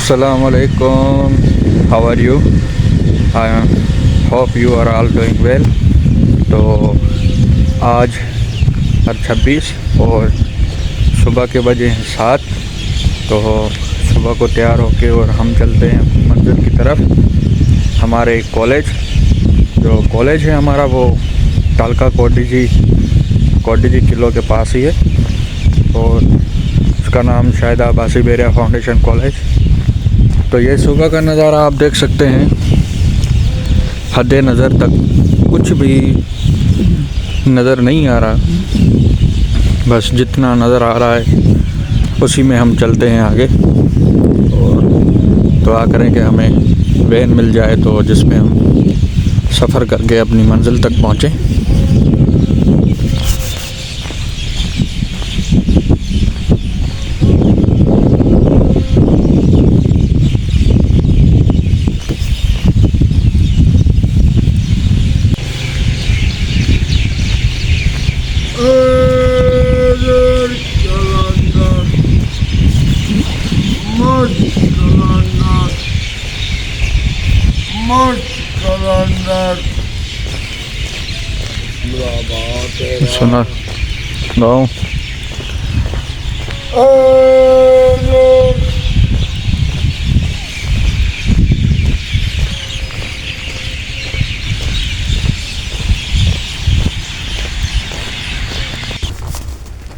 Assalamualaikum. How are you? I hope you are all doing well. तो आज 26 और सुबह के बजे हैं 7। तो सुबह को तैयार होके और हम चलते हैं मंजिल की तरफ। हमारे कॉलेज है हमारा वो तालका कोडीजी किलो के पास ही है और उसका नाम शायद अब्बासी बेरिया फाउंडेशन कॉलेज। तो ये सुबह का नज़ारा आप देख सकते हैं। हद नज़र तक कुछ भी नज़र नहीं आ रहा, बस जितना नज़र आ रहा है उसी में हम चलते हैं आगे। और दुआ करें कि हमें वैन मिल जाए तो जिसमें हम सफ़र करके अपनी मंजिल तक पहुँचें। सुना गाँव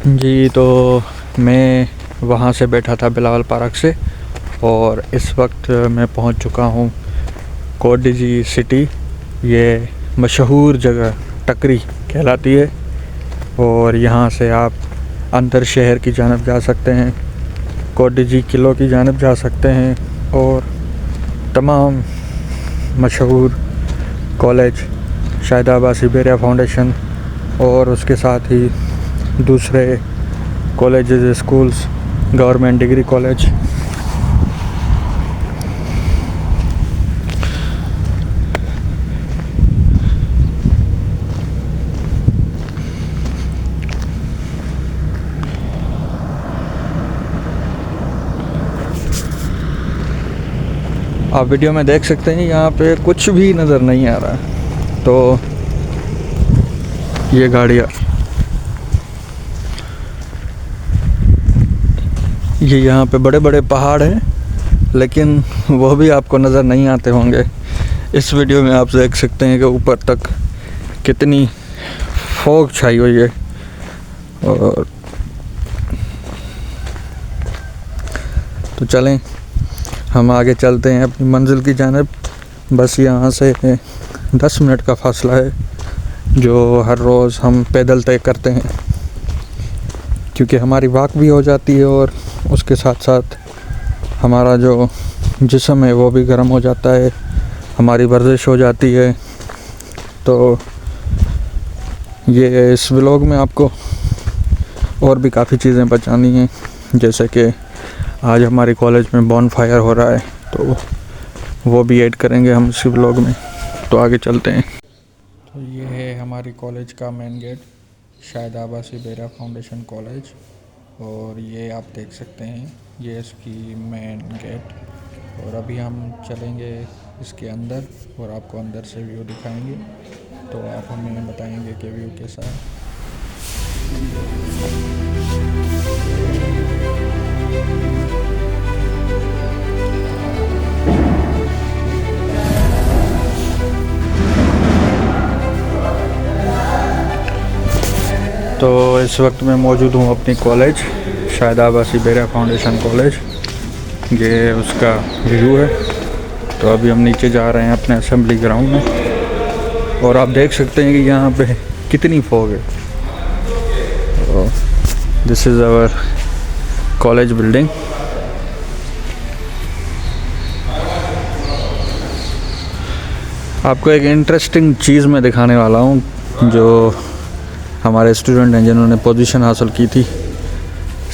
जी। तो मैं वहाँ से बैठा था बिलावल पार्क से और इस वक्त मैं पहुँच चुका हूँ कोडीजी सिटी। ये मशहूर जगह टकरी कहलाती है और यहाँ से आप अंदर शहर की जानब जा सकते हैं, कोडीजी किलो की जानब जा सकते हैं और तमाम मशहूर कॉलेज शायद अब्बासी बेरिया फाउंडेशन और उसके साथ ही दूसरे colleges, schools, government degree college. आप वीडियो में देख सकते हैं यहाँ पे कुछ भी नज़र नहीं आ रहा है। तो ये गाड़ियाँ, ये यहाँ पे बड़े बड़े पहाड़ हैं लेकिन वो भी आपको नज़र नहीं आते होंगे। इस वीडियो में आप देख सकते हैं कि ऊपर तक कितनी फॉग छाई हुई है। और तो चलें हम आगे चलते हैं अपनी मंजिल की जानिब। बस यहाँ से 10 मिनट का फासला है जो हर रोज़ हम पैदल तय करते हैं, क्योंकि हमारी वॉक भी हो जाती है और उसके साथ साथ हमारा जो जिस्म है वो भी गर्म हो जाता है, हमारी वर्जिश हो जाती है। तो ये इस व्लॉग में आपको और भी काफ़ी चीज़ें बतानी हैं, जैसे कि आज हमारे कॉलेज में बॉन फायर हो रहा है तो वो भी ऐड करेंगे हम इसी व्लॉग में। तो आगे चलते हैं। तो ये है हमारी कॉलेज का मेन गेट, शायद अब्बासी बेरिया फाउंडेशन कॉलेज। और ये आप देख सकते हैं ये इसकी मेन गेट। और अभी हम चलेंगे इसके अंदर और आपको अंदर से व्यू दिखाएंगे। तो आप हमें बताएंगे कि व्यू कैसा है। तो इस वक्त मैं मौजूद हूँ अपनी कॉलेज शायद अब्बासी बेरिया फाउंडेशन कॉलेज। ये उसका व्यू है। तो अभी हम नीचे जा रहे हैं अपने असेंबली ग्राउंड में और आप देख सकते हैं कि यहाँ पे कितनी फॉग है। This is our college building. आपको एक इंटरेस्टिंग चीज़ मैं दिखाने वाला हूँ जो हमारे स्टूडेंट हैं जिन्होंने पोजीशन हासिल की थी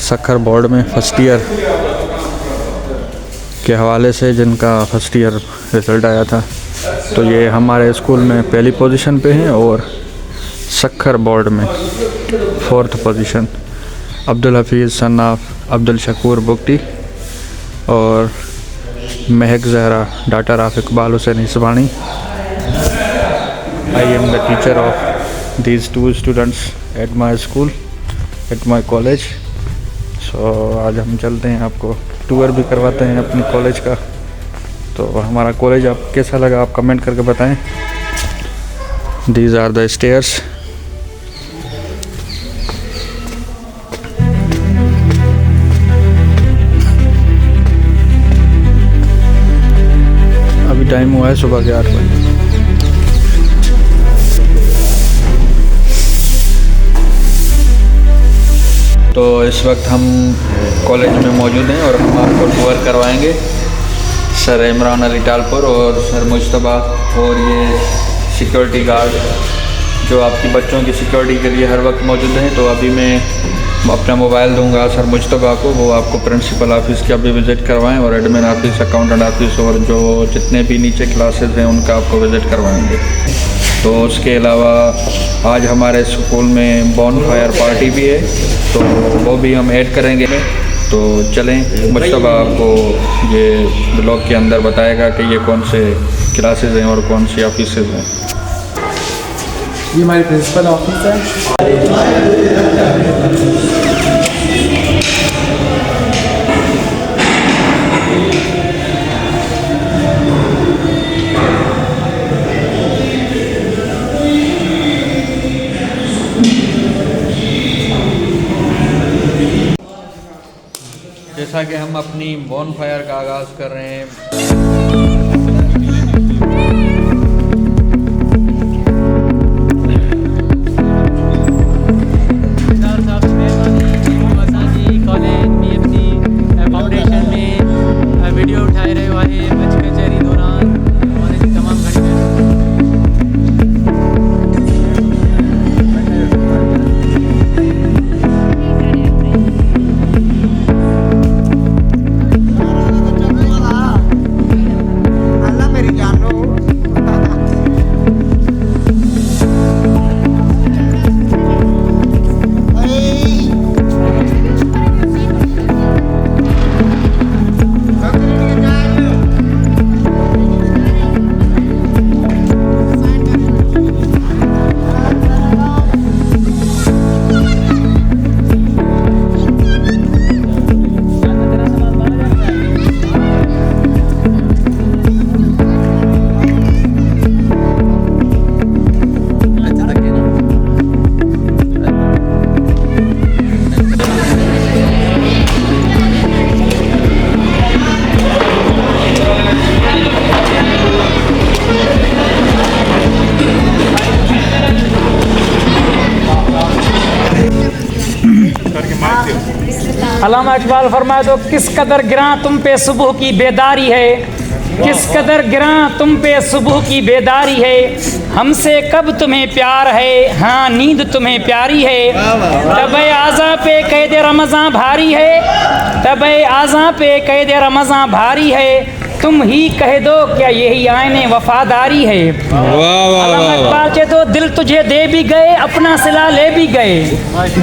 सक्खर बोर्ड में फर्स्ट ईयर के हवाले से, जिनका फर्स्ट ईयर रिज़ल्ट आया था। तो ये हमारे स्कूल में पहली पोजीशन पे हैं और सक्खर बोर्ड में 4th position. Abdul Hafeez son of Abdul Shakoor Bukti और Mahak Zahra, daughter of Iqbal Hussain Isbani. I am the teacher of these two students at my school, at my college. So आज हम चलते हैं, आपको टूर भी करवाते हैं अपनी कॉलेज का। तो हमारा कॉलेज आप कैसा लगा आप कमेंट करके बताएं। These are the stairs. अभी टाइम हुआ है सुबह के 8 बजे। तो इस वक्त हम कॉलेज में मौजूद हैं और हम आपको टूर करवाएंगे। सर इमरान अली टालपुर और सर मुश्तबा और ये सिक्योरिटी गार्ड जो आपकी बच्चों की सिक्योरिटी के लिए हर वक्त मौजूद हैं। तो अभी मैं अपना मोबाइल दूंगा सर मुश्तबा को, वो आपको प्रिंसिपल ऑफिस का भी विज़िट करवाएं और एडमिन ऑफिस, अकाउंटेंट ऑफिस और जो जितने भी नीचे क्लासेस हैं उनका आपको विज़िट करवाएंगे। तो उसके अलावा आज हमारे स्कूल में बॉनफायर पार्टी भी है, तो वो भी हम ऐड करेंगे। तो चलें, मुश्तबा आपको ये ब्लॉग के अंदर बताएगा कि ये कौन से क्लासेस हैं और कौन सी ऑफिसेज हैं। ये हमारी प्रिंसिपल ऑफिस है। जैसा कि हम अपनी बॉनफायर का आगाज़ कर रहे हैं, कॉलेज BFC फाउंडेशन में वीडियो उठाए रहे वाहे बच कचहरी दौरान कॉलेज की तमाम घड़ी अल्लामा इकबाल फरमाए तो किस कदर गिरां तुम पे सुबह की बेदारी है, किस कदर गिरां तुम पे सुबह की बेदारी है, हमसे कब तुम्हें प्यार है, हाँ नींद तुम्हें प्यारी है, तबे आज़ा पे कैद रमज़ां भारी है, तबे आज़ा पे कैद रमज़ां भारी है, तुम ही कह दो क्या यही आईने वफादारी है। अल्लामा इकबाल चे तो दिल तुझे दे भी गए अपना सिला ले भी गए,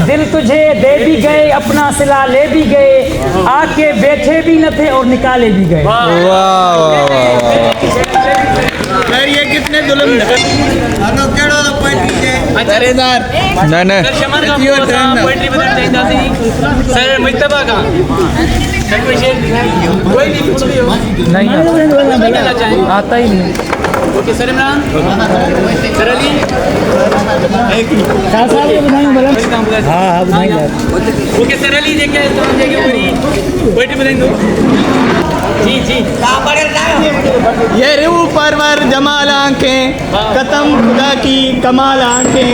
दिल तुझे दे भी गए अपना सिला ले भी गए, आके बैठे भी न थे और निकाले भी गए। यार ये कितने जुल्म सर मुश्तबा का नहीं आता ही नहीं। Okay sir Imran, sir Ali, okay sir Ali ji क्या पोइट्री बताएंगे। जी जी ये रूह परवर जमाल आंखें कतम खुदा की कमाल आंखें,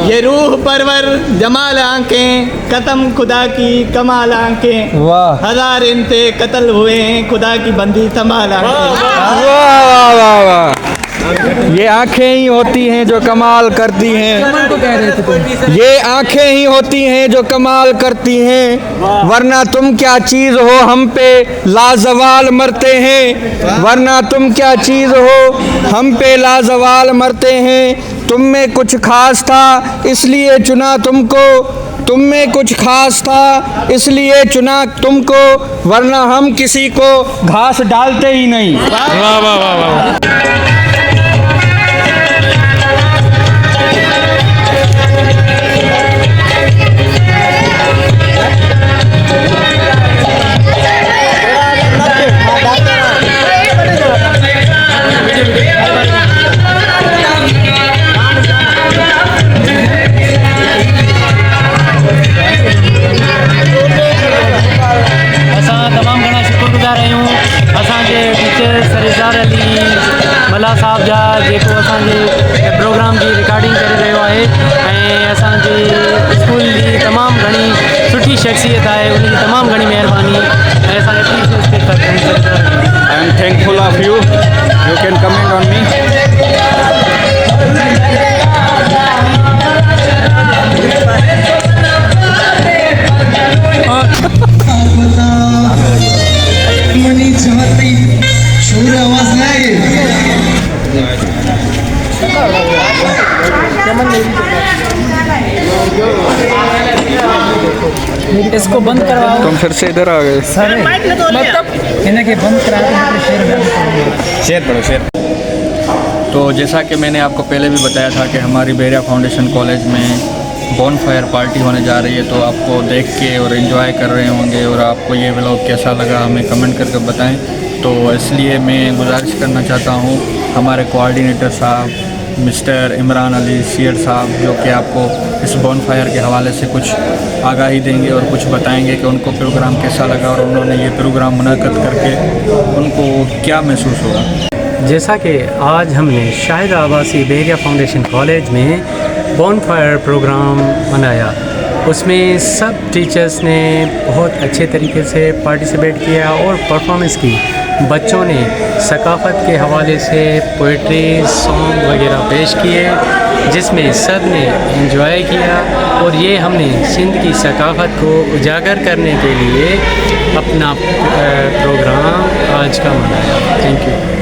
ये रूह परवर जमाल आंखें कतम खुदा की कमाल आंखें, हजार इनसे कत्ल हुए हैं खुदा की बंदी संभाल आंखें। ये आंखें ही होती हैं जो कमाल करती हैं, ये आंखें ही होती हैं जो कमाल करती हैं, वरना तुम क्या चीज़ हो हम पे लाजवाल मरते हैं, वरना तुम क्या चीज़ हो हम पे लाजवाल मरते हैं, तुम में कुछ खास था इसलिए चुना तुमको, तुम में कुछ खास था इसलिए चुना तुमको, वरना हम किसी को घास डालते ही नहीं। वाह वाह वाह वाह। मला साहब जा जेको असांजे प्रोग्राम जी रिकॉर्डिंग करे रहियो आहे ऐं असांजे स्कूल जी तमामु घणी सुठी शख्सियत आहे, उनजी तमामु घणी महिरबानी ऐं असां I am thankful of you, you can comment on me. इसको बंद करवाओ। तुम फिर से इधर आ गए। मतलब इन्हें के बंद करा शेयर पढ़ो शेयर। तो जैसा कि मैंने आपको पहले भी बताया था कि हमारी बेरिया फाउंडेशन कॉलेज में बॉनफायर पार्टी होने जा रही है, तो आपको देख के और एंजॉय कर रहे होंगे और आपको ये व्लॉग कैसा लगा हमें कमेंट करके बताएं। तो इसलिए मैं गुजारिश करना चाहता हूँ हमारे कोऑर्डिनेटर साहब मिस्टर इमरान अली सीयर साहब, जो कि आपको इस बॉनफायर के हवाले से कुछ आगाही देंगे और कुछ बताएंगे कि उनको प्रोग्राम कैसा लगा और उन्होंने ये प्रोग्राम मुनक़्क़द करके उनको क्या महसूस हुआ। जैसा कि आज हमने शाहिद आबासी बेरिया फाउंडेशन कॉलेज में बॉनफायर प्रोग्राम मनाया, उसमें सब टीचर्स ने बहुत अच्छे तरीके से पार्टिसिपेट किया और परफॉर्मेंस की। बच्चों ने सकाफ़त के हवाले से पोइट्री सॉन्ग वगैरह पेश किए, जिसमें सब ने एंजॉय किया और ये हमने सिंध की सकाफ़त को उजागर करने के लिए अपना प्रोग्राम आज का मनाया। Thank you.